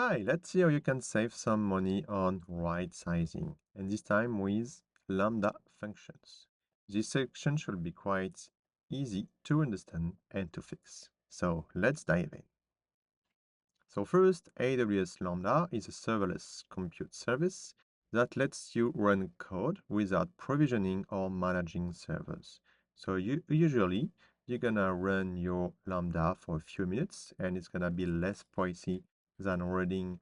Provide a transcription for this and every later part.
Hi, let's see how you can save some money on right sizing, and this time with Lambda functions. This section should be quite easy to understand and to fix. So let's dive in. So first, AWS Lambda is a serverless compute service that lets you run code without provisioning or managing servers. So usually you're gonna run your Lambda for a few minutes and it's gonna be less pricey than running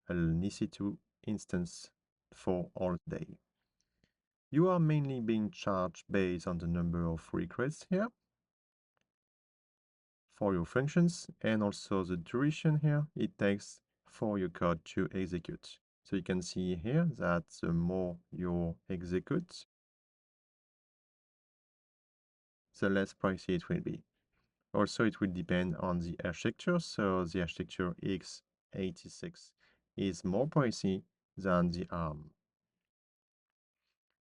an EC2 instance for all day. You are mainly being charged based on the number of requests here for your functions and also the duration here it takes for your code to execute. So you can see here that the more you execute, the less pricey it will be. Also, it will depend on the architecture. So the architecture x86 is more pricey than the ARM.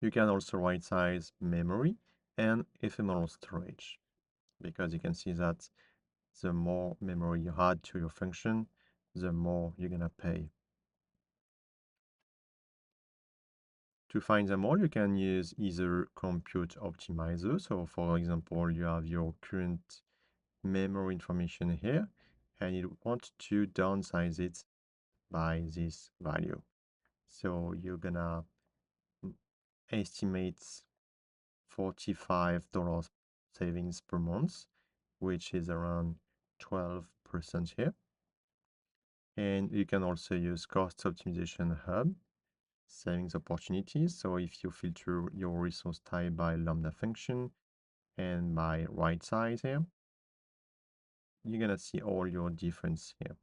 You can also right size memory and ephemeral storage because you can see that the more memory you add to your function, the more you're gonna pay. To find them all, you can use either compute optimizer. So for example, you have your current memory information here, and you want to downsize it by this value. So you're gonna estimate $45 savings per month, which is around 12% here. And you can also use cost optimization hub savings opportunities. So if you filter your resource type by Lambda function and by right size here, you're gonna see all your difference here.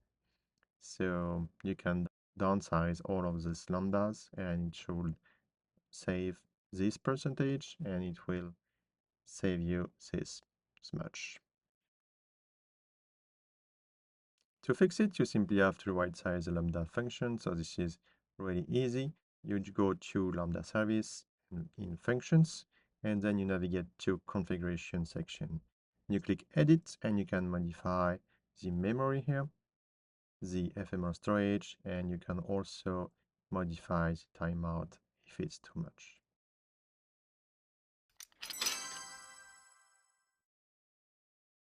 So you can downsize all of these lambdas and it should save this percentage and it will save you this much. To fix it, you simply have to right size the Lambda function. So this is really easy. You go to Lambda service in functions, and then you navigate to configuration section. You click edit and you can modify the memory here, the ephemeral storage, and you can also modify the timeout if it's too much.